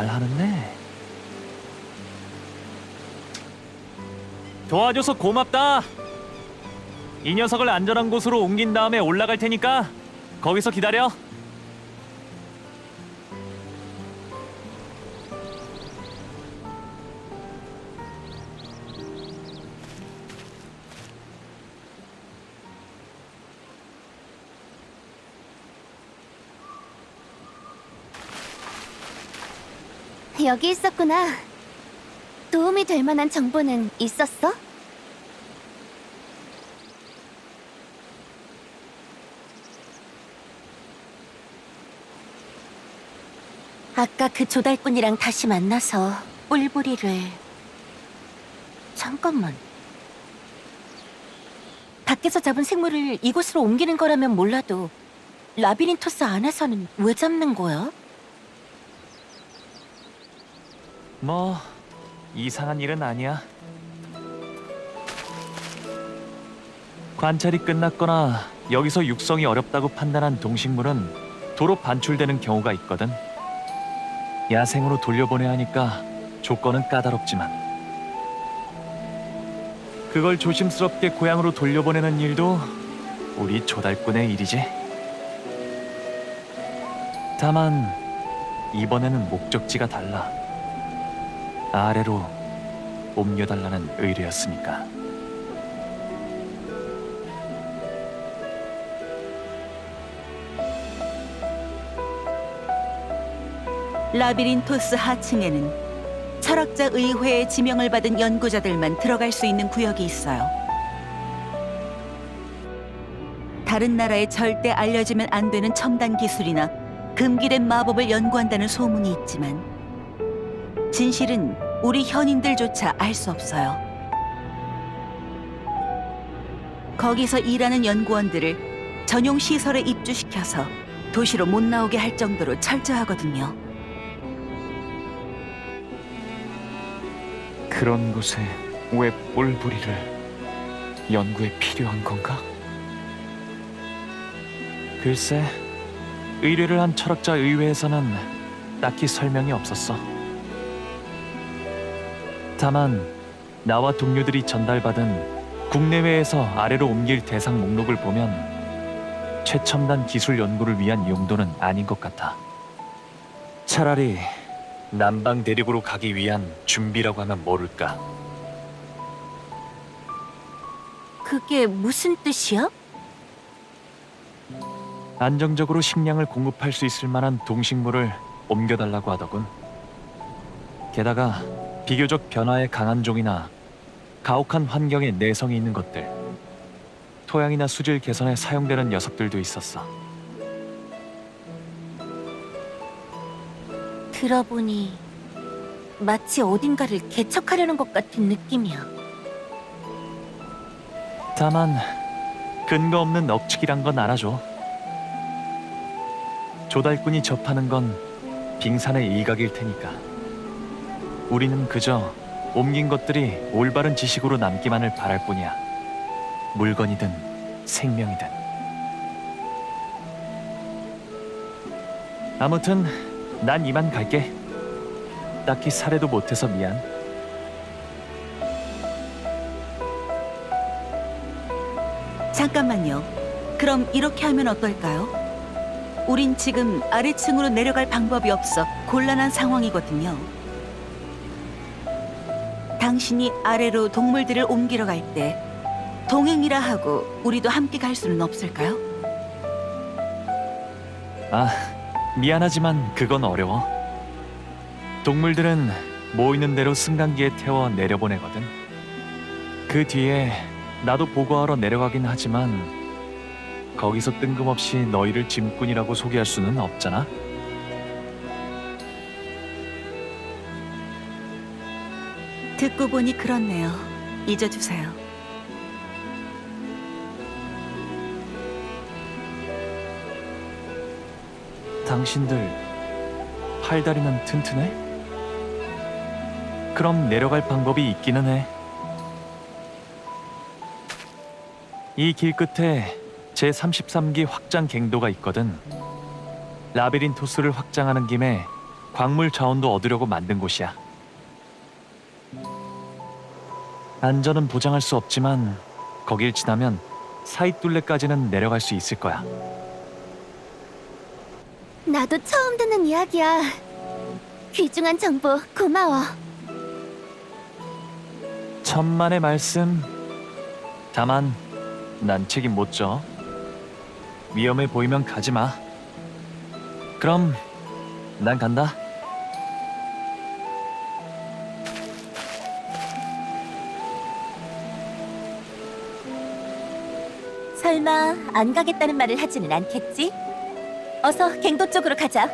잘하는데. 도와줘서 고맙다. 이 녀석을 안전한 곳으로 옮긴 다음에 올라갈 테니까 거기서 기다려. 여기 있었구나. 도움이 될 만한 정보는 있었어? 아까 그 조달꾼이랑 다시 만나서 뿔부리를... 잠깐만. 밖에서 잡은 생물을 이곳으로 옮기는 거라면 몰라도 라비린토스 안에서는 왜 잡는 거야? 뭐 이상한 일은 아니야. 관찰이 끝났거나 여기서 육성이 어렵다고 판단한 동식물은 도로 반출되는 경우가 있거든. 야생으로 돌려보내야 하니까 조건은 까다롭지만 그걸 조심스럽게 고향으로 돌려보내는 일도 우리 조달꾼의 일이지. 다만 이번에는 목적지가 달라. 아래로 옮겨달라는 의뢰였으니까. 라비린토스 하층에는 철학자 의회의 지명을 받은 연구자들만 들어갈 수 있는 구역이 있어요. 다른 나라에 절대 알려지면 안 되는 첨단 기술이나 금기된 마법을 연구한다는 소문이 있지만 진실은 우리 현인들조차 알 수 없어요. 거기서 일하는 연구원들을 전용 시설에 입주시켜서 도시로 못 나오게 할 정도로 철저하거든요. 그런 곳에 왜 뿔부리를 연구에 필요한 건가? 글쎄, 의뢰를 한 철학자 의회에서는 딱히 설명이 없었어. 다만 나와 동료들이 전달받은 국내외에서 아래로 옮길 대상 목록을 보면 최첨단 기술 연구를 위한 용도는 아닌 것 같아. 차라리 남방 대륙으로 가기 위한 준비라고 하면 모를까. 그게 무슨 뜻이야? 안정적으로 식량을 공급할 수 있을 만한 동식물을 옮겨달라고 하더군. 게다가 비교적 변화에 강한 종이나 가혹한 환경에 내성이 있는 것들, 토양이나 수질 개선에 사용되는 녀석들도 있었어. 들어보니 마치 어딘가를 개척하려는 것 같은 느낌이야. 다만 근거 없는 억측이란 건 알아줘. 조달꾼이 접하는 건 빙산의 일각일 테니까. 우리는 그저 옮긴 것들이 올바른 지식으로 남기만을 바랄 뿐이야. 물건이든 생명이든. 아무튼 난 이만 갈게. 딱히 사례도 못해서 미안. 잠깐만요. 그럼 이렇게 하면 어떨까요? 우린 지금 아래층으로 내려갈 방법이 없어 곤란한 상황이거든요. 당신이 아래로 동물들을 옮기러 갈 때 동행이라 하고 우리도 함께 갈 수는 없을까요? 아, 미안하지만 그건 어려워. 동물들은 모이는 대로 승강기에 태워 내려보내거든. 그 뒤에 나도 보고하러 내려가긴 하지만 거기서 뜬금없이 너희를 짐꾼이라고 소개할 수는 없잖아. 듣고 보니 그렇네요. 잊어주세요. 당신들 팔다리는 튼튼해? 그럼 내려갈 방법이 있기는 해. 이 길 끝에 제33기 확장 갱도가 있거든. 라비린토스를 확장하는 김에 광물 자원도 얻으려고 만든 곳이야. 안전은 보장할 수 없지만 거길 지나면 사이둘레까지는 내려갈 수 있을 거야. 나도 처음 듣는 이야기야. 귀중한 정보 고마워. 천만의 말씀. 다만 난 책임 못 져. 위험해 보이면 가지 마. 그럼 난 간다. 설마 안 가겠다는 말을 하지는 않겠지? 어서 갱도 쪽으로 가자.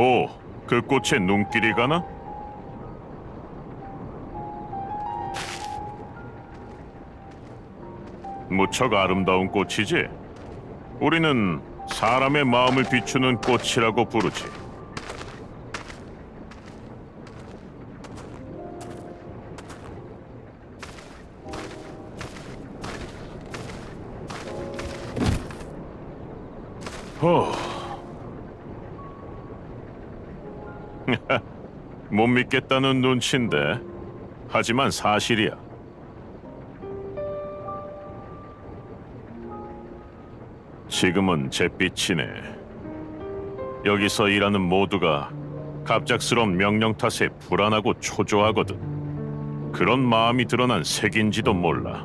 오, 그 꽃에 눈길이 가나? 무척 아름다운 꽃이지. 우리는 사람의 마음을 비추는 꽃이라고 부르지. 호. 못 믿겠다는 눈치인데, 하지만 사실이야. 지금은 잿빛이네. 여기서 일하는 모두가 갑작스러운 명령 탓에 불안하고 초조하거든. 그런 마음이 드러난 색인지도 몰라.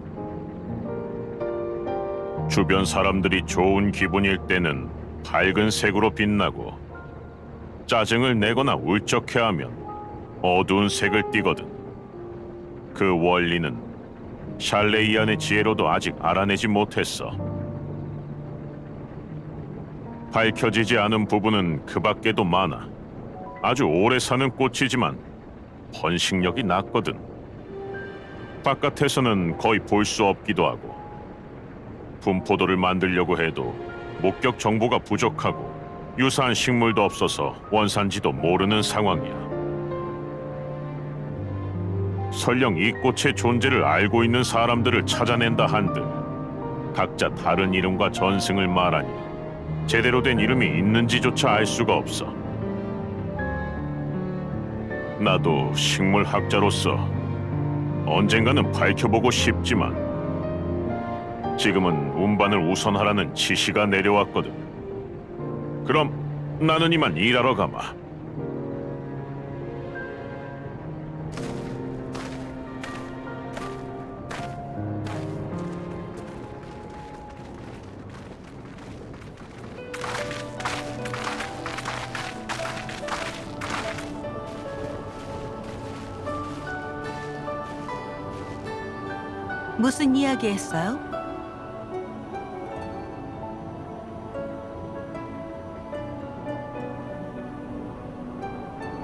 주변 사람들이 좋은 기분일 때는 밝은 색으로 빛나고, 짜증을 내거나 울적해하면 어두운 색을 띠거든. 그 원리는 샬레이안의 지혜로도 아직 알아내지 못했어. 밝혀지지 않은 부분은 그 밖에도 많아. 아주 오래 사는 꽃이지만 번식력이 낮거든. 바깥에서는 거의 볼 수 없기도 하고, 분포도를 만들려고 해도 목격 정보가 부족하고 유사한 식물도 없어서 원산지도 모르는 상황이야. 설령 이 꽃의 존재를 알고 있는 사람들을 찾아낸다 한들 각자 다른 이름과 전승을 말하니 제대로 된 이름이 있는지조차 알 수가 없어. 나도 식물학자로서 언젠가는 밝혀보고 싶지만 지금은 운반을 우선하라는 지시가 내려왔거든. 그럼 나는 이만 일하러 가마. 무슨 이야기 했어요?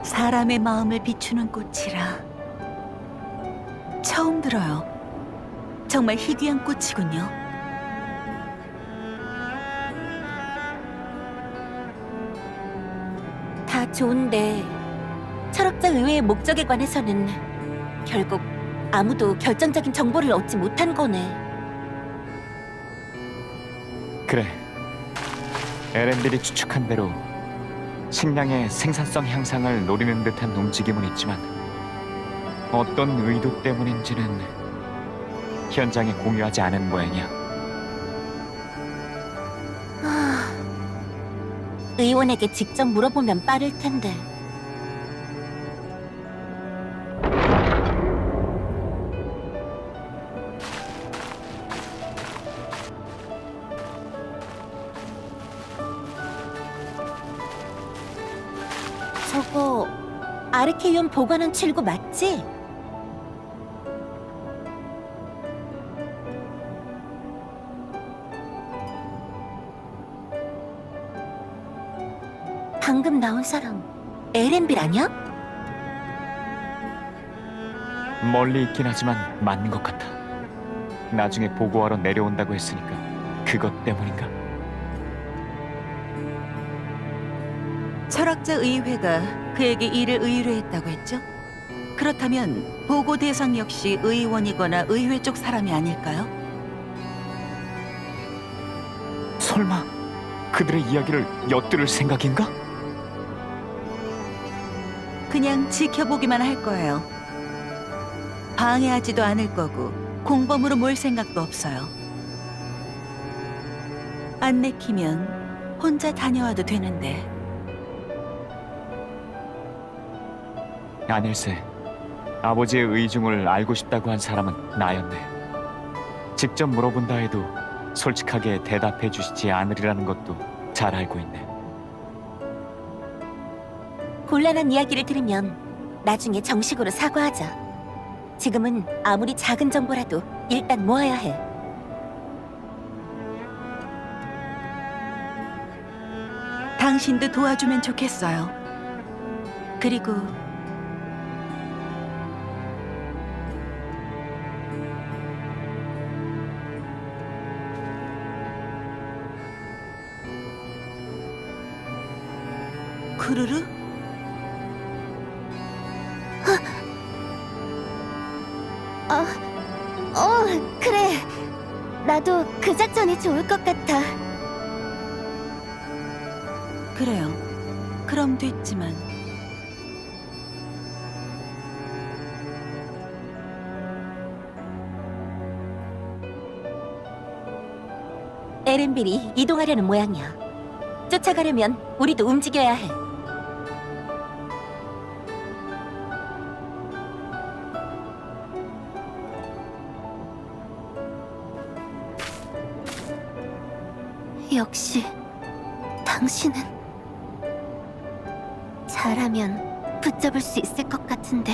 사람의 마음을 비추는 꽃이라. 처음 들어요. 정말 희귀한 꽃이군요. 다 좋은데 철학자 의회의 목적에 관해서는 결국 아무도 결정적인 정보를 얻지 못한 거네. 그래. 에렌들이 추측한 대로 식량의 생산성 향상을 노리는 듯한 움직임은 있지만 어떤 의도 때문인지는 현장에 공유하지 않은 모양이야. 의원에게 직접 물어보면 빠를 텐데. 저거 아르케이온 보관원 7구 맞지? 방금 나온 사람 에렌빌 아니야? 멀리 있긴 하지만 맞는 것 같아. 나중에 보고하러 내려온다고 했으니까 그것 때문인가? 철학자 의회가 그에게 이를 의뢰했다고 했죠? 그렇다면 보고 대상 역시 의원이거나 의회 쪽 사람이 아닐까요? 설마 그들의 이야기를 엿들을 생각인가? 그냥 지켜보기만 할 거예요. 방해하지도 않을 거고 공범으로 몰 생각도 없어요. 안 내키면 혼자 다녀와도 되는데. 아닐세. 아버지의 의중을 알고 싶다고 한 사람은 나였네. 직접 물어본다 해도 솔직하게 대답해 주시지 않으리라는 것도 잘 알고 있네. 곤란한 이야기를 들으면 나중에 정식으로 사과하자. 지금은 아무리 작은 정보라도 일단 모아야 해. 당신도 도와주면 좋겠어요. 그리고 쿠르르? 그래. 나도 그 작전이 좋을 것 같아. 그래요. 그럼 됐지만 에렌빌이 이동하려는 모양이야. 쫓아가려면 우리도 움직여야 해. 역시 당신은 잘하면 붙잡을 수 있을 것 같은데.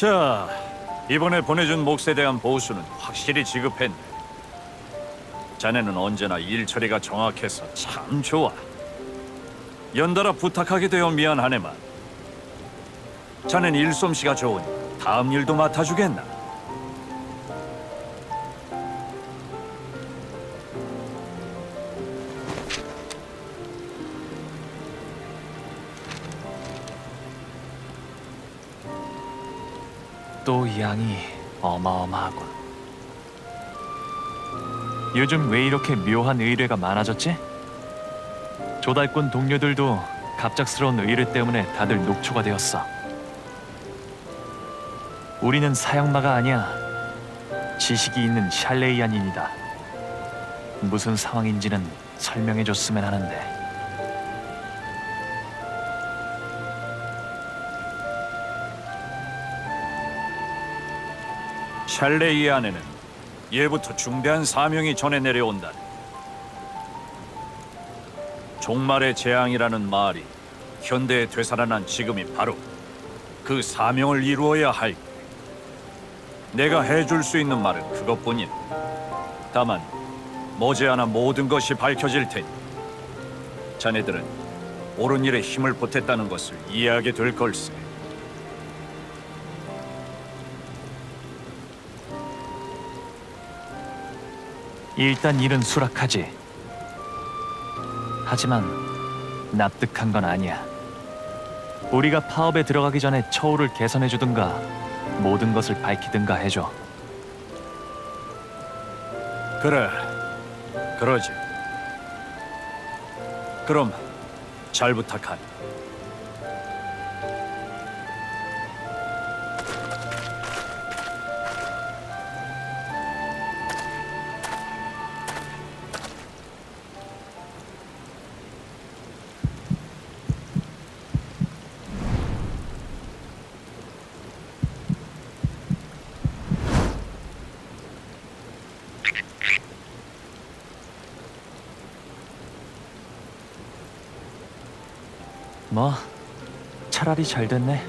자, 이번에 보내준 몫에 대한 보수는 확실히 지급했네. 자네는 언제나 일 처리가 정확해서 참 좋아. 연달아 부탁하게 되어 미안하네만. 자넨 일솜씨가 좋으니 다음 일도 맡아주겠나? 또 양이 어마어마하군. 요즘 왜 이렇게 묘한 의뢰가 많아졌지? 조달꾼 동료들도 갑작스러운 의뢰 때문에 다들 녹초가 되었어. 우리는 사형마가 아니야. 지식이 있는 샬레이안인이다. 무슨 상황인지는 설명해줬으면 하는데. 샬레이 안에는 예부터 중대한 사명이 전해 내려온다. 종말의 재앙이라는 말이 현대에 되살아난 지금이 바로 그 사명을 이루어야 할. 내가 해줄 수 있는 말은 그것뿐이야. 다만 머지않아 모든 것이 밝혀질 테니 자네들은 옳은 일에 힘을 보탰다는 것을 이해하게 될 걸세. 일단 일은 수락하지. 하지만 납득한 건 아니야. 우리가 파업에 들어가기 전에 처우를 개선해주든가 모든 것을 밝히든가 해줘. 그래, 그러지. 그럼 잘 부탁하니. 뭐 차라리 잘 됐네.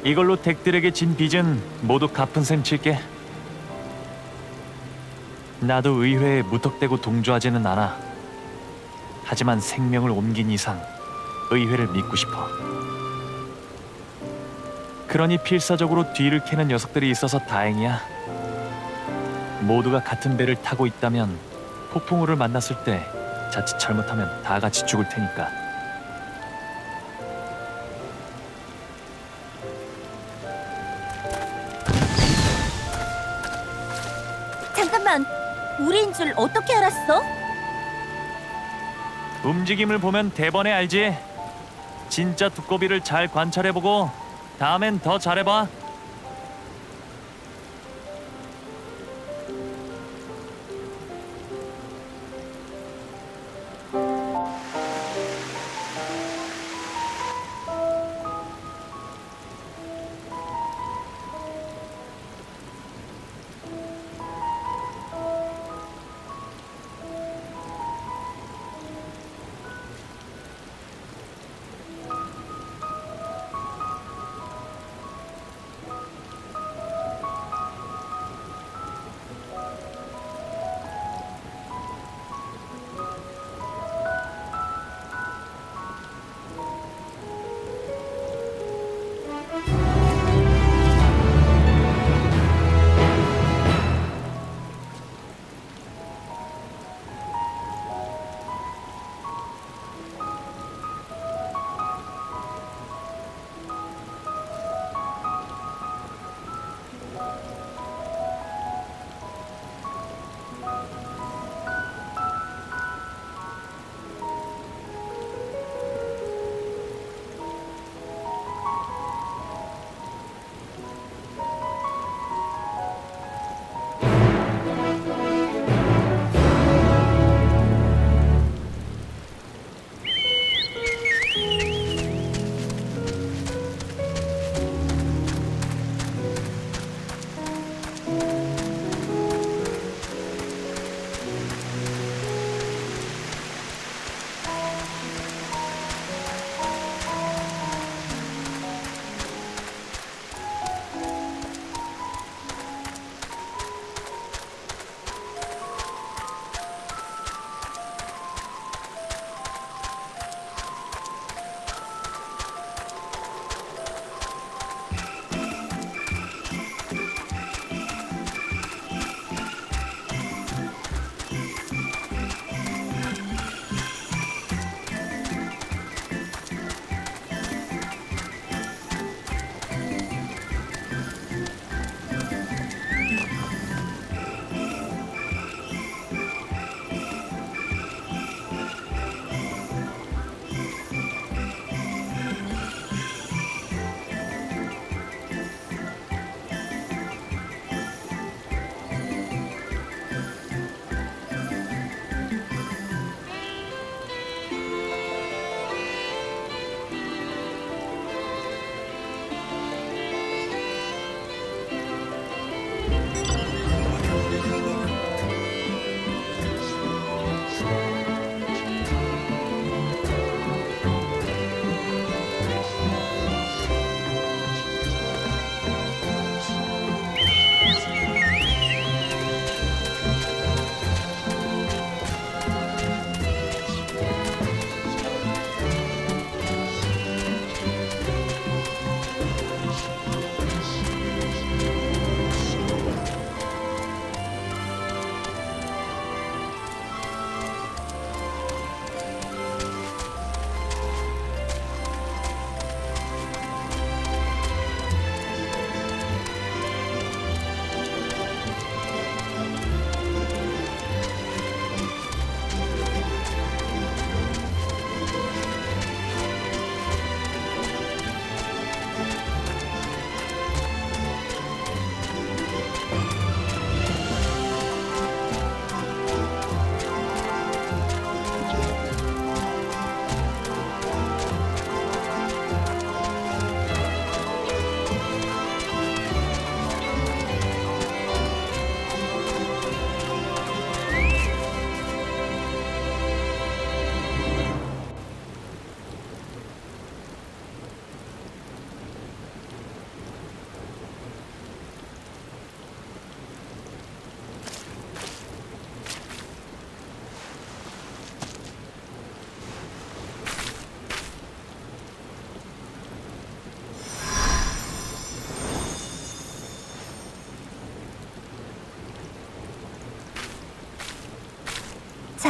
이걸로 덱들에게 진 빚은 모두 갚은 셈 칠게. 나도 의회에 무턱대고 동조하지는 않아. 하지만 생명을 옮긴 이상 의회를 믿고 싶어. 그러니 필사적으로 뒤를 캐는 녀석들이 있어서 다행이야. 모두가 같은 배를 타고 있다면 폭풍우를 만났을 때 자칫 잘못하면 다 같이 죽을 테니까. 잠깐만, 우리인 줄 어떻게 알았어? 움직임을 보면 대번에 알지. 진짜 두꺼비를 잘 관찰해보고 다음엔 더 잘해봐.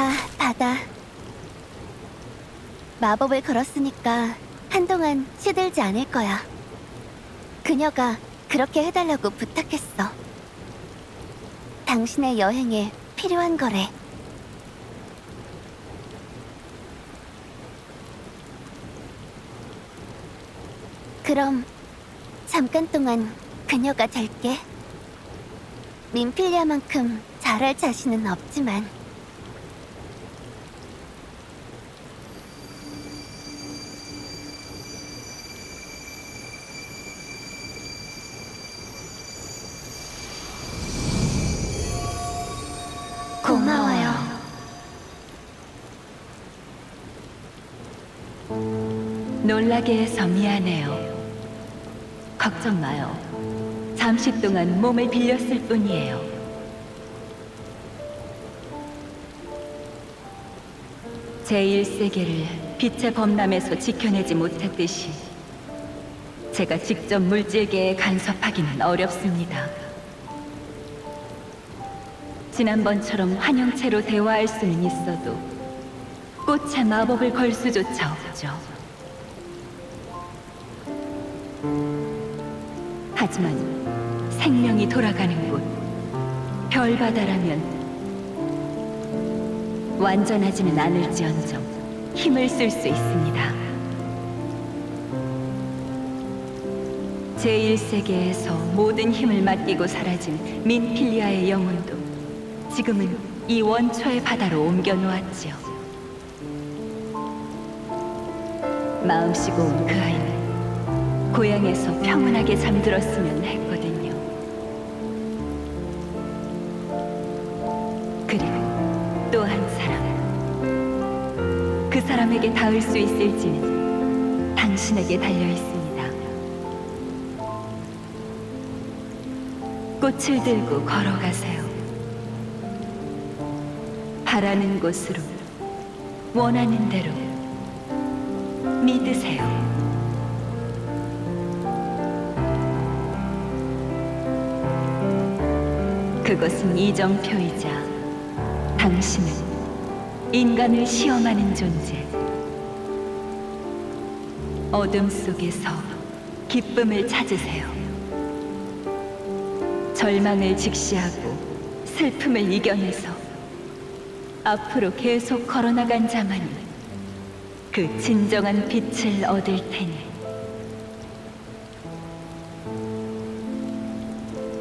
자, 받아. 마법을 걸었으니까 한동안 시들지 않을 거야. 그녀가 그렇게 해달라고 부탁했어. 당신의 여행에 필요한 거래. 그럼 잠깐 동안 그녀가 될게. 민필리아만큼 잘할 자신은 없지만. 고마워요. 놀라게 해서 미안해요. 걱정 마요. 잠시 동안 몸을 빌렸을 뿐이에요. 제1세계를 빛의 범람에서 지켜내지 못했듯이 제가 직접 물질계에 간섭하기는 어렵습니다. 지난번처럼 환영체로 대화할 수는 있어도 꽃에 마법을 걸 수조차 없죠. 하지만 생명이 돌아가는 곳, 별바다라면 완전하지는 않을지언정 힘을 쓸 수 있습니다. 제1세계에서 모든 힘을 맡기고 사라진 민필리아의 영혼도 지금은 이 원초의 바다로 옮겨 놓았지요. 마음씨고 온 그 아이는 고향에서 평온하게 잠들었으면 했거든요. 그리고 또 한 사람. 그 사람에게 닿을 수 있을지는 당신에게 달려 있습니다. 꽃을 들고 걸어가세요. 바라는 곳으로, 원하는 대로 믿으세요. 그것은 이정표이자 당신은 인간을 시험하는 존재. 어둠 속에서 기쁨을 찾으세요. 절망을 직시하고 슬픔을 이겨내서 앞으로 계속 걸어나간 자만이 그 진정한 빛을 얻을 테니.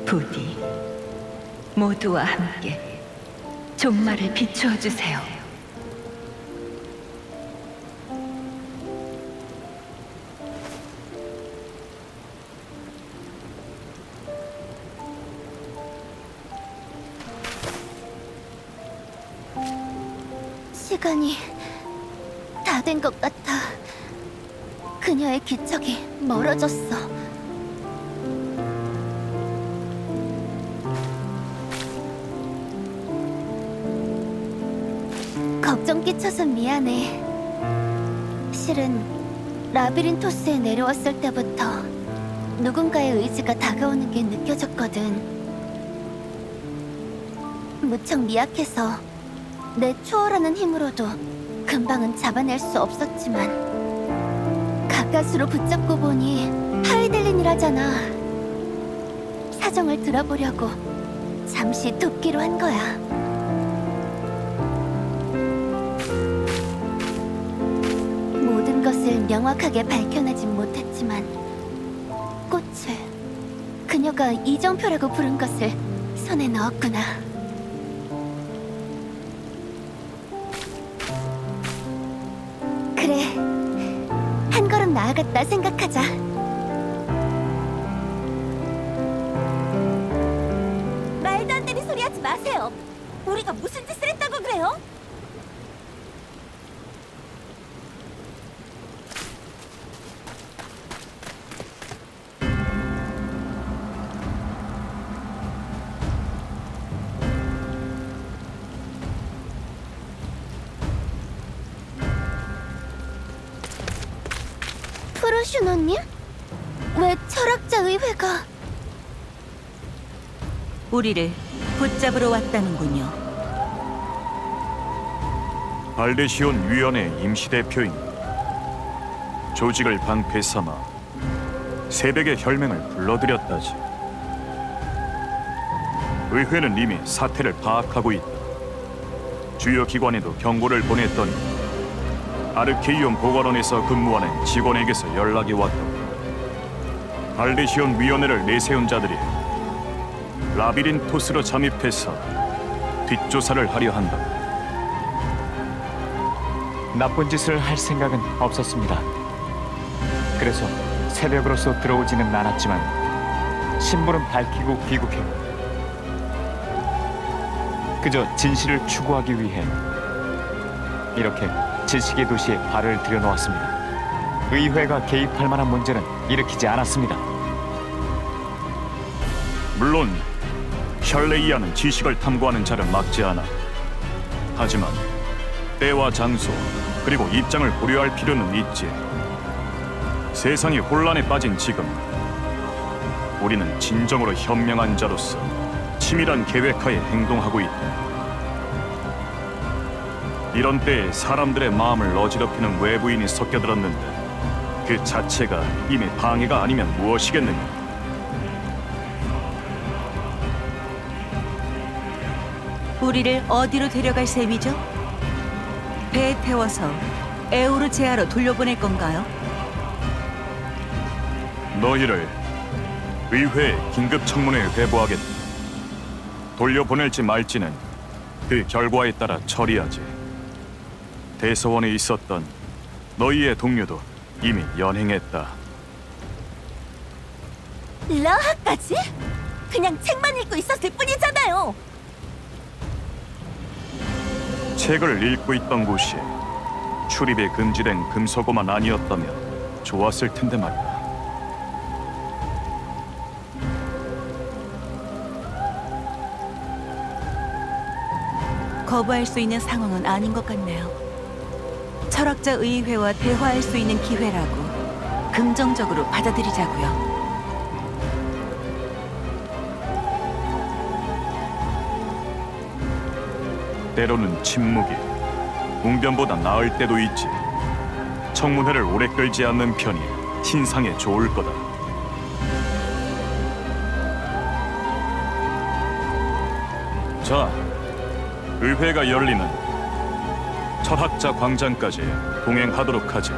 부디 모두와 함께 종말을 비추어 주세요. 시간이 다 된 것 같아. 그녀의 기척이 멀어졌어. 걱정 끼쳐서 미안해. 실은 라비린토스에 내려왔을 때부터 누군가의 의지가 다가오는 게 느껴졌거든. 무척 미약해서 내 초월하는 힘으로도 금방은 잡아낼 수 없었지만 가까스로 붙잡고 보니 하이델린이라잖아. 사정을 들어보려고 잠시 돕기로 한 거야. 모든 것을 명확하게 밝혀내진 못했지만 꽃을 그녀가 이정표라고 부른 것을 손에 넣었구나. 그래, 한 걸음 나아갔다 생각하자. 말도 안 되는 소리 하지 마세요. 우리가 무슨 짓을 했다고 그래요? 프로슈노님? 왜 철학자 의회가... 우리를 붙잡으러 왔다는군요. 발데시온 위원회 임시대표입니다. 조직을 방패 삼아 새벽의 혈맹을 불러들였다지. 의회는 이미 사태를 파악하고 있다. 주요 기관에도 경고를 보냈더니 아르케이온 보관원에서 근무하는 직원에게서 연락이 왔다. 발데시온 위원회를 내세운 자들이 라비린토스로 잠입해서 뒷조사를 하려 한다. 나쁜 짓을 할 생각은 없었습니다. 그래서 새벽으로서 들어오지는 않았지만 신분은 밝히고 귀국했고 그저 진실을 추구하기 위해 이렇게 지식의 도시에 발을 들여놓았습니다. 의회가 개입할 만한 문제는 일으키지 않았습니다. 물론 샬레이아는 지식을 탐구하는 자를 막지 않아. 하지만 때와 장소 그리고 입장을 고려할 필요는 있지. 세상이 혼란에 빠진 지금 우리는 진정으로 현명한 자로서 치밀한 계획하에 행동하고 있다. 이런 때에 사람들의 마음을 어지럽히는 외부인이 섞여들었는데 그 자체가 이미 방해가 아니면 무엇이겠느냐. 우리를 어디로 데려갈 셈이죠? 배에 태워서 에오르제아로 돌려보낼 건가요? 너희를 의회에 긴급 청문회에 회부하겠다. 돌려보낼지 말지는 그 결과에 따라 처리하지. 대서원에 있었던 너희의 동료도 이미 연행했다. 라하까지? 그냥 책만 읽고 있었을 뿐이잖아요. 책을 읽고 있던 곳이 출입이 금지된 금서고만 아니었다면 좋았을 텐데 말이야. 거부할 수 있는 상황은 아닌 것 같네요. 철학자 의회와 대화할 수 있는 기회라고 긍정적으로 받아들이자고요. 때로는 침묵이 웅변보다 나을 때도 있지. 청문회를 오래 끌지 않는 편이 신상에 좋을 거다. 자, 의회가 열리는 철학자 광장까지 동행하도록 하지.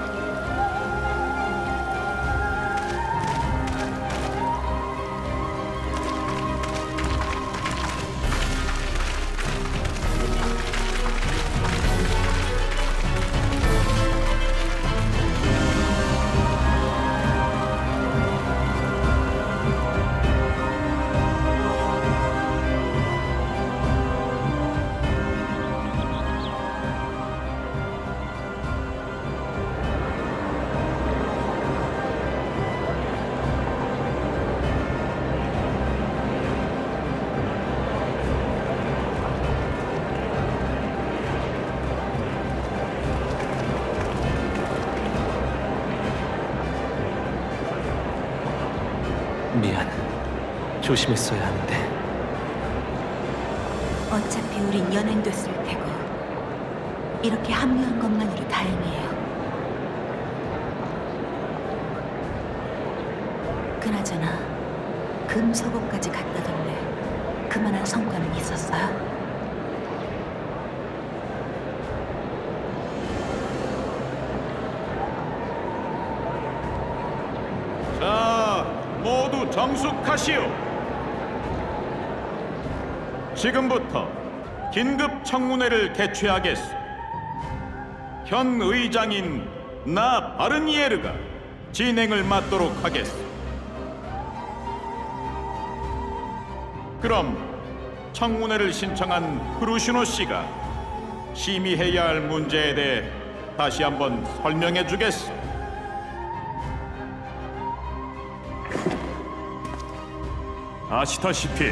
미안. 조심했어야 하는데. 어차피 우린 연행됐을 테고 이렇게 합류한 것만으로 다행이에요. 그나저나 금서고까지 갔다던데 그만한 성과는 있었어요? 자, 모두 정숙하시오. 지금부터 긴급 청문회를 개최하겠소. 현 의장인 나 바르니에르가 진행을 맡도록 하겠소. 그럼 청문회를 신청한 프루시노 씨가 심의해야 할 문제에 대해 다시 한번 설명해 주겠소. 아시다시피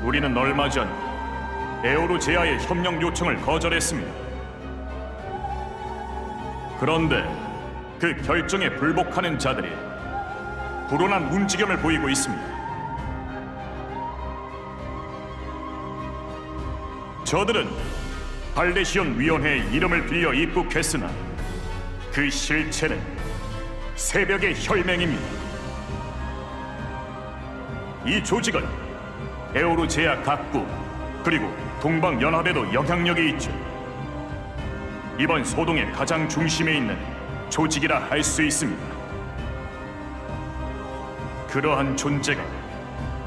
우리는 얼마 전 에오르제아의 협력 요청을 거절했습니다. 그런데 그 결정에 불복하는 자들이 불온한 움직임을 보이고 있습니다. 저들은 발레시온 위원회의 이름을 빌려 입국했으나 그 실체는 새벽의 혈맹입니다. 이 조직은 에오르제아 각국 그리고 동방연합에도 영향력이 있죠. 이번 소동의 가장 중심에 있는 조직이라 할 수 있습니다. 그러한 존재가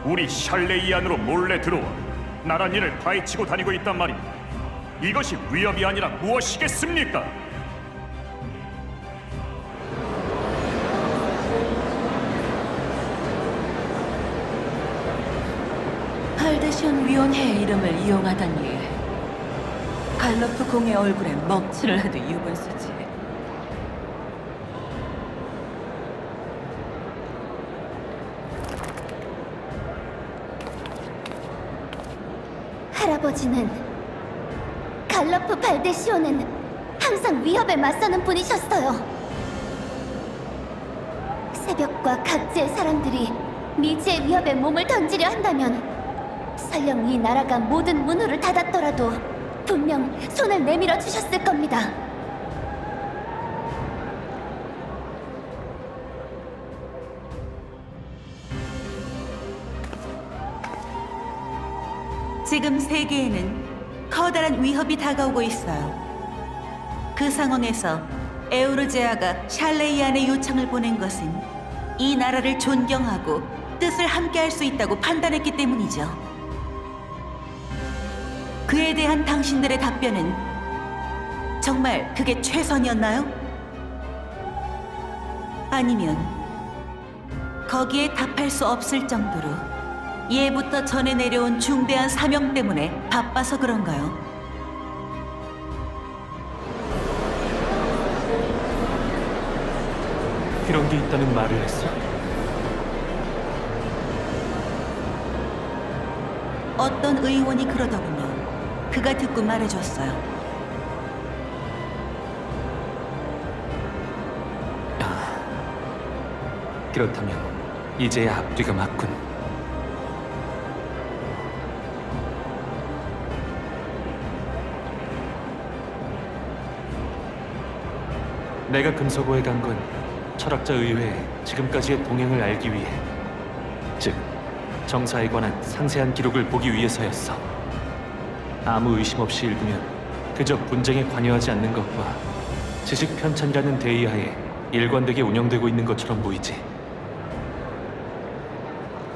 우리 샬레이 안으로 몰래 들어와 나란히를 파헤치고 다니고 있단 말입니다. 이것이 위협이 아니라 무엇이겠습니까? 발데시온 위원회의 이름을 이용하다니 갈러프 공의 얼굴에 먹칠을 해도 유분수지. 할아버지는 갈러프 발데시오는 항상 위협에 맞서는 분이셨어요. 새벽과 각지의 사람들이 미지의 위협에 몸을 던지려 한다면 설령 이 나라가 모든 문호를 닫았더라도 분명 손을 내밀어 주셨을 겁니다. 지금 세계에는 커다란 위협이 다가오고 있어요. 그 상황에서 에오르제아가 샬레이안의 요청을 보낸 것은 이 나라를 존경하고 뜻을 함께할 수 있다고 판단했기 때문이죠. 그에 대한 당신들의 답변은 정말 그게 최선이었나요? 아니면 거기에 답할 수 없을 정도로 예부터 전해 내려온 중대한 사명 때문에 바빠서 그런가요? 그런 게 있다는 말을 했어. 어떤 의원이 그러더군요. 그가 듣고 말해줬어요. 그렇다면 이제야 앞뒤가 맞군. 내가 금서고에 간 건 철학자 의회의 지금까지의 동행을 알기 위해, 즉 정사에 관한 상세한 기록을 보기 위해서였어. 아무 의심 없이 읽으면 그저 분쟁에 관여하지 않는 것과 지식 편찬이라는 대의하에 일관되게 운영되고 있는 것처럼 보이지.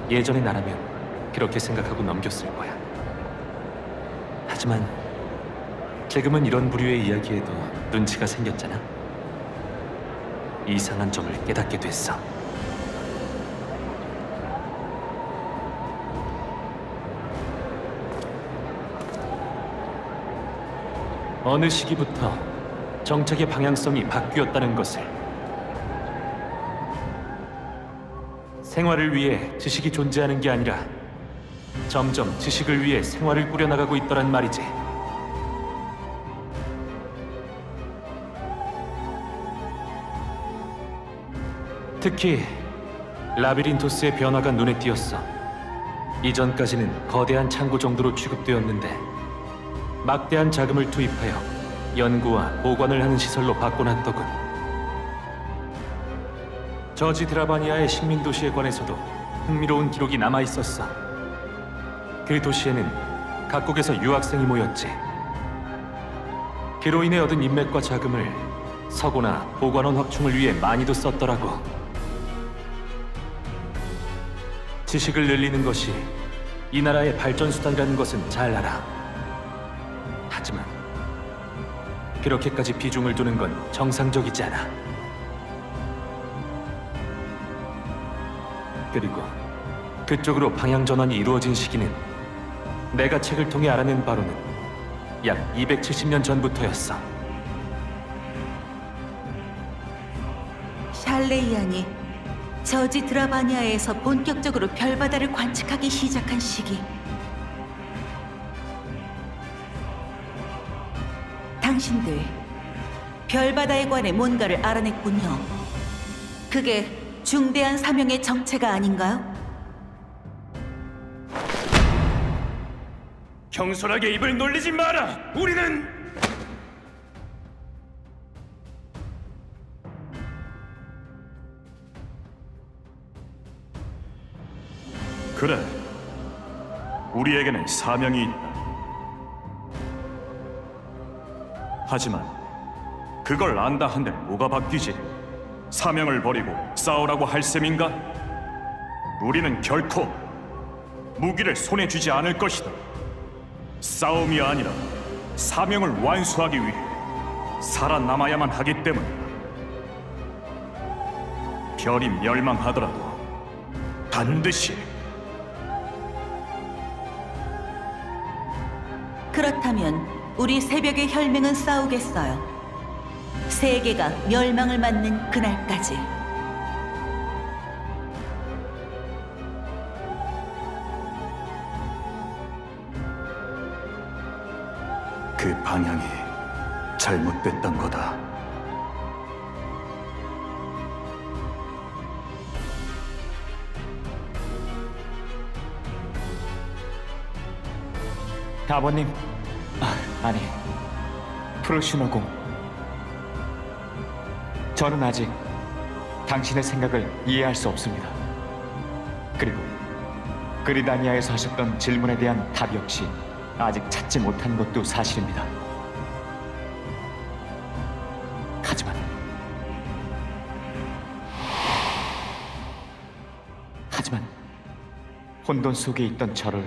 예전의 나라면 그렇게 생각하고 넘겼을 거야. 하지만 지금은 이런 부류의 이야기에도 눈치가 생겼잖아. 이상한 점을 깨닫게 됐어. 어느 시기부터 정책의 방향성이 바뀌었다는 것을. 생활을 위해 지식이 존재하는 게 아니라 점점 지식을 위해 생활을 꾸려나가고 있더란 말이지. 특히 라비린토스의 변화가 눈에 띄었어. 이전까지는 거대한 창고 정도로 취급되었는데 막대한 자금을 투입하여 연구와 보관을 하는 시설로 바꿔놨더군. 저지 드라바니아의 식민도시에 관해서도 흥미로운 기록이 남아있었어. 그 도시에는 각국에서 유학생이 모였지. 그로 인해 얻은 인맥과 자금을 서고나 보관원 확충을 위해 많이도 썼더라고. 지식을 늘리는 것이 이 나라의 발전수단이라는 것은 잘 알아. 하지만 그렇게까지 비중을 두는 건 정상적이지 않아. 그리고 그쪽으로 방향 전환이 이루어진 시기는 내가 책을 통해 알아낸 바로는 약 270년 전부터였어. 샬레이안이 저지 드라바니아에서 본격적으로 별바다를 관측하기 시작한 시기. 당신들 별바다에 관해 뭔가를 알아냈군요. 그게 중대한 사명의 정체가 아닌가요? 경솔하게 입을 놀리지 마라. 우리는 그래, 우리에게는 사명이 있다. 하지만 그걸 안다 한들 뭐가 바뀌지? 사명을 버리고 싸우라고 할 셈인가? 우리는 결코 무기를 손에 쥐지 않을 것이다. 싸움이 아니라 사명을 완수하기 위해 살아남아야만 하기 때문이다. 별이 멸망하더라도 반드시. 그렇다면 우리 새벽의 혈맹은 싸우겠어요. 세계가 멸망을 맞는 그날까지. 그 방향이 잘못됐던 거다. 아버님, 아니, 프루시노공. 저는 아직 당신의 생각을 이해할 수 없습니다. 그리고 그리다니아에서 하셨던 질문에 대한 답 역시 아직 찾지 못한 것도 사실입니다. 하지만 혼돈 속에 있던 저를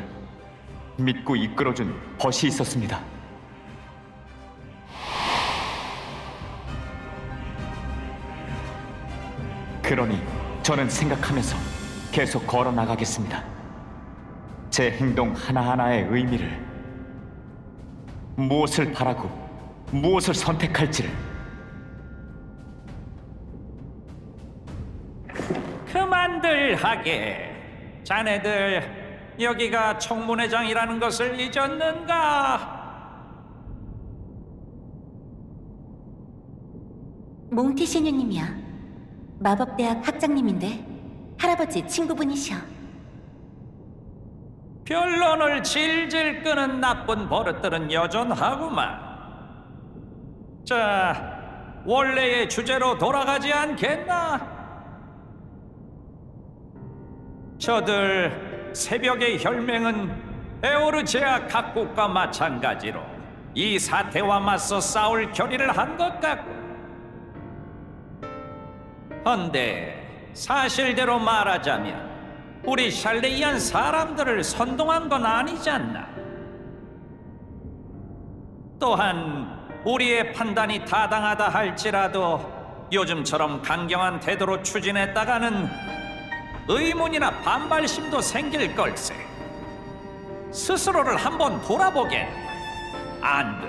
믿고 이끌어준 벗이 있었습니다. 그러니 저는 생각하면서 계속 걸어 나가겠습니다. 제 행동 하나하나의 의미를, 무엇을 바라고 무엇을 선택할지를. 그만들 하게. 자네들 여기가 청문회장이라는 것을 잊었는가? 몽티 시뉴님이야. 마법대학 학장님인데 할아버지 친구분이셔. 변론을 질질 끄는 나쁜 버릇들은 여전하구만. 자, 원래의 주제로 돌아가지 않겠나? 저들 새벽의 혈맹은 에오르제아 각국과 마찬가지로 이 사태와 맞서 싸울 결의를 한 것 같고, 헌데 사실대로 말하자면 우리 샬레이안 사람들을 선동한 건 아니잖나. 또한 우리의 판단이 타당하다 할지라도 요즘처럼 강경한 태도로 추진했다가는 의문이나 반발심도 생길 걸세. 스스로를 한번 돌아보게. 안 돼.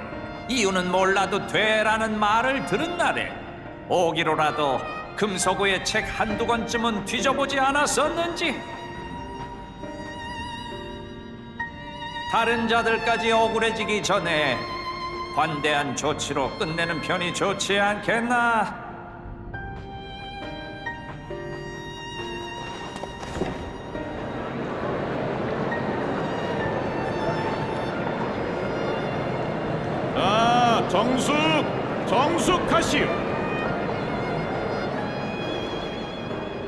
이유는 몰라도 돼라는 말을 들은 날에 오기로라도 금서구의 책 한두 권쯤은 뒤져보지 않았었는지. 다른 자들까지 억울해지기 전에 관대한 조치로 끝내는 편이 좋지 않겠나? 자, 정숙하시오.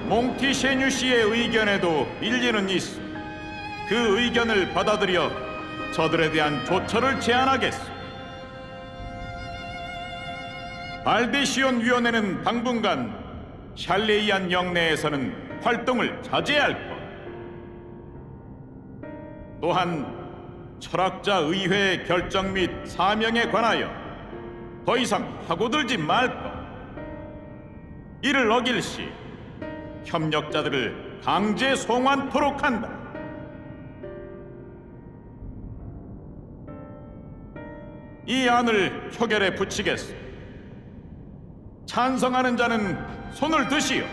몽티 셰뉴 씨의 의견에도 일리는 있어. 그 의견을 받아들여 저들에 대한 조처를 제안하겠소. 알데시온 위원회는 당분간 샬레이안 영내에서는 활동을 자제할 것. 또한 철학자 의회의 결정 및 사명에 관하여 더 이상 파고들지 말 것. 이를 어길 시 협력자들을 강제 송환토록 한다. 이 안을 표결에 붙이겠소. 찬성하는 자는 손을 드시오.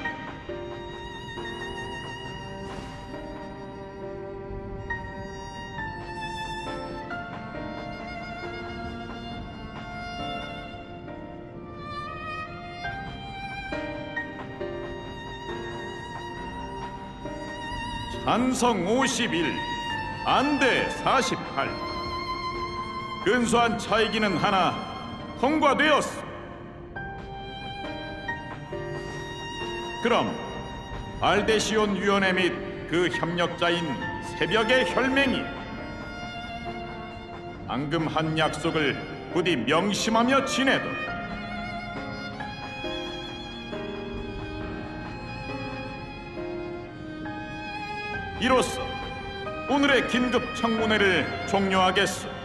찬성 51, 반대 48. 근소한 차이기는 하나 통과되었소. 그럼 알데시온 위원회 및 그 협력자인 새벽의 혈맹이 방금 한 약속을 부디 명심하며 지내도 이로써 오늘의 긴급 청문회를 종료하겠소.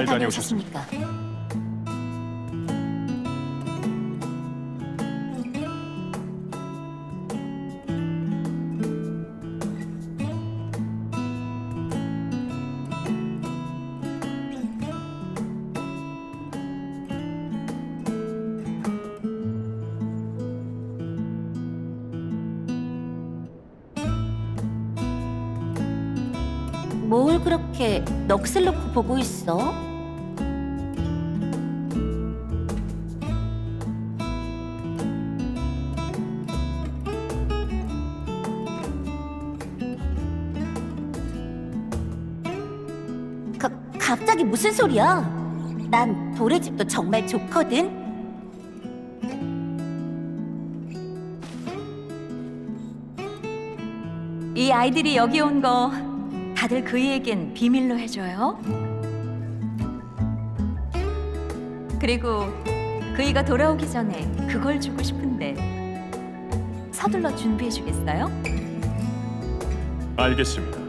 잘 다녀오셨습니까? 뭘 그렇게 넋을 놓고 보고 있어? 갑자기 무슨 소리야? 난 도래집도 정말 좋거든. 이 아이들이 여기 온 거 다들 그이에겐 비밀로 해줘요. 그리고 그이가 돌아오기 전에 그걸 주고 싶은데 서둘러 준비해 주겠어요? 알겠습니다.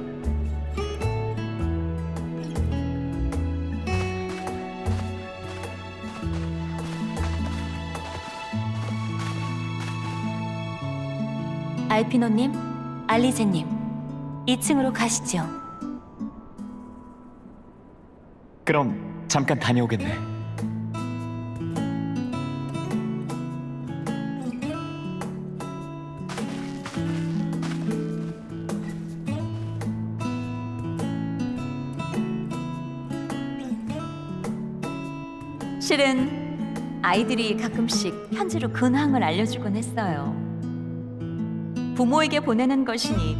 알피노님, 알리제님, 2층으로 가시죠. 그럼 잠깐 다녀오겠네. 실은 아이들이 가끔씩 편지로 근황을 알려주곤 했어요. 부모에게 보내는 것이니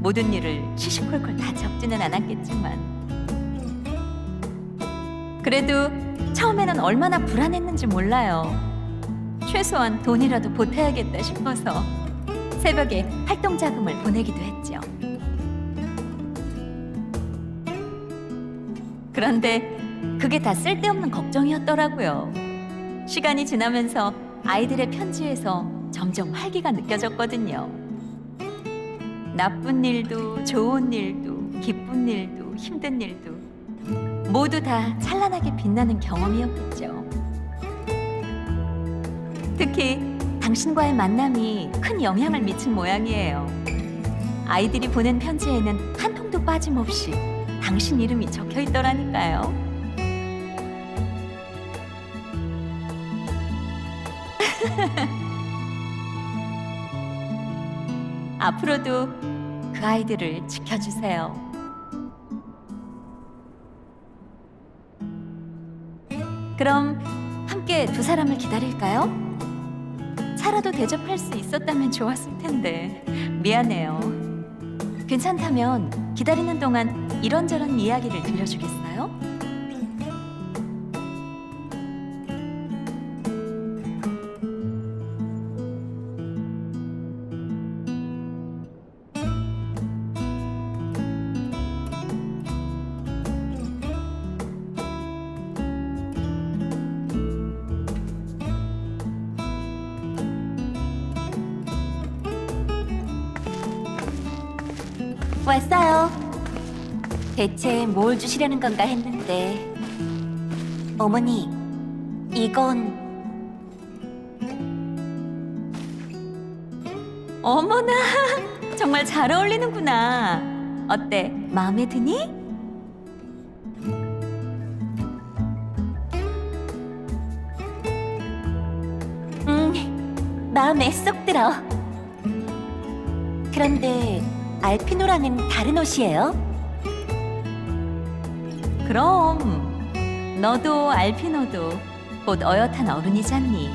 모든 일을 시시콜콜 다 적지는 않았겠지만 그래도 처음에는 얼마나 불안했는지 몰라요. 최소한 돈이라도 보태야겠다 싶어서 새벽에 활동 자금을 보내기도 했죠. 그런데 그게 다 쓸데없는 걱정이었더라고요. 시간이 지나면서 아이들의 편지에서 점점 활기가 느껴졌거든요. 나쁜 일도 좋은 일도 기쁜 일도 힘든 일도 모두 다 찬란하게 빛나는 경험이었겠죠. 특히 당신과의 만남이 큰 영향을 미친 모양이에요. 아이들이 보낸 편지에는 한 통도 빠짐없이 당신 이름이 적혀 있더라니까요. 앞으로도 그 아이들을 지켜주세요. 그럼 함께 두 사람을 기다릴까요? 차라도 대접할 수 있었다면 좋았을 텐데 미안해요. 괜찮다면 기다리는 동안 이런저런 이야기를 들려주겠어요? 왔어요. 대체 뭘 주시려는 건가 했는데 어머니, 이건 어머나, 정말 잘 어울리는구나. 어때, 마음에 드니? 마음에 쏙 들어. 그런데 알피노랑은 다른 옷이에요? 그럼 너도 알피노도 곧 어엿한 어른이잖니.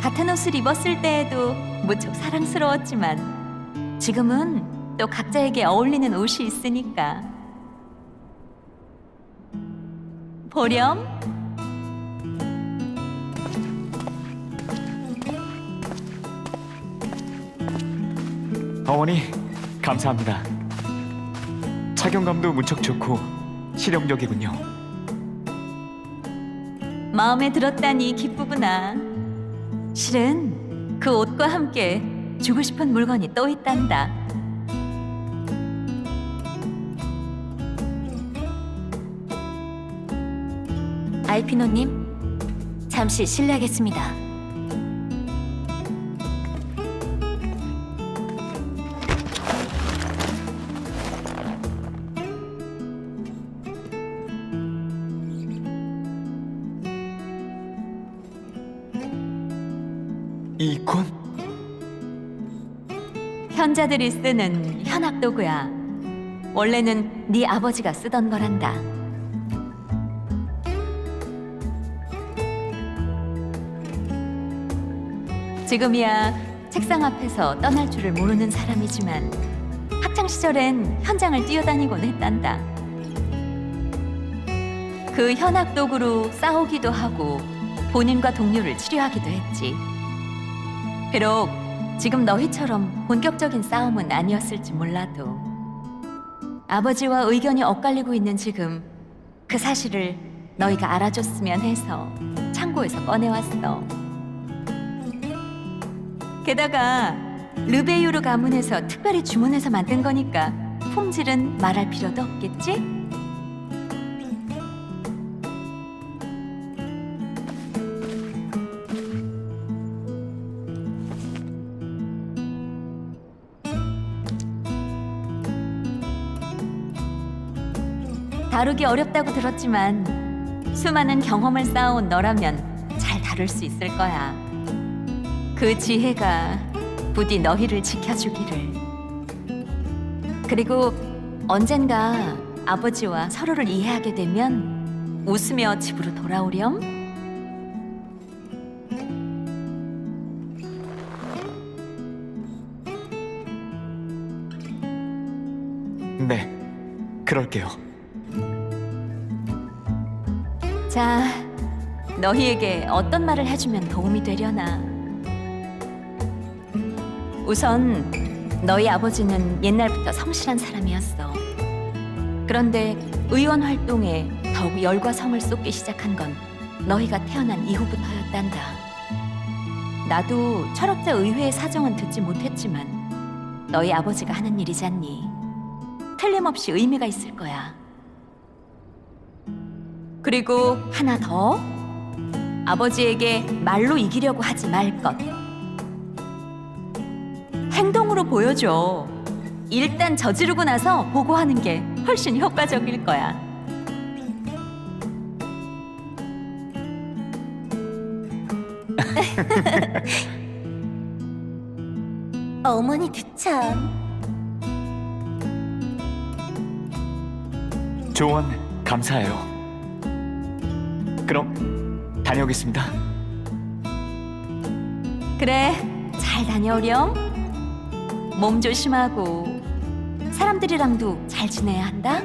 같은 옷을 입었을 때에도 무척 사랑스러웠지만 지금은 또 각자에게 어울리는 옷이 있으니까. 보렴. 어머니, 감사합니다. 착용감도 무척 좋고 실용적이군요. 마음에 들었다니 기쁘구나. 실은 그 옷과 함께 주고 싶은 물건이 또 있단다. 알피노님, 잠시 실례하겠습니다. 이 권? 현자들이 쓰는 현악 도구야. 원래는 네 아버지가 쓰던 거란다. 지금이야 책상 앞에서 떠날 줄을 모르는 사람이지만 학창 시절엔 현장을 뛰어다니곤 했단다. 그 현악 도구로 싸우기도 하고 본인과 동료를 치료하기도 했지. 비록 지금 너희처럼 본격적인 싸움은 아니었을지 몰라도 아버지와 의견이 엇갈리고 있는 지금 그 사실을 너희가 알아줬으면 해서 창고에서 꺼내왔어. 게다가 르베유르 가문에서 특별히 주문해서 만든 거니까 품질은 말할 필요도 없겠지? 다루기 어렵다고 들었지만 수많은 경험을 쌓아온 너라면 잘 다룰 수 있을 거야. 그 지혜가 부디 너희를 지켜주기를. 그리고 언젠가 아버지와 서로를 이해하게 되면 웃으며 집으로 돌아오렴. 네, 그럴게요. 자, 너희에게 어떤 말을 해주면 도움이 되려나. 우선 너희 아버지는 옛날부터 성실한 사람이었어. 그런데 의원 활동에 더욱 열과 성을 쏟기 시작한 건 너희가 태어난 이후부터였단다. 나도 철학자 의회의 사정은 듣지 못했지만 너희 아버지가 하는 일이잖니. 틀림없이 의미가 있을 거야. 그리고 하나 더. 아버지에게 말로 이기려고 하지 말 것. 행동으로 보여줘. 일단 저지르고 나서 보고하는 게 훨씬 효과적일 거야. 어머니도 참. 조언 감사해요. 그럼 다녀오겠습니다. 그래, 잘 다녀오렴. 몸 조심하고 사람들이랑도 잘 지내야 한다.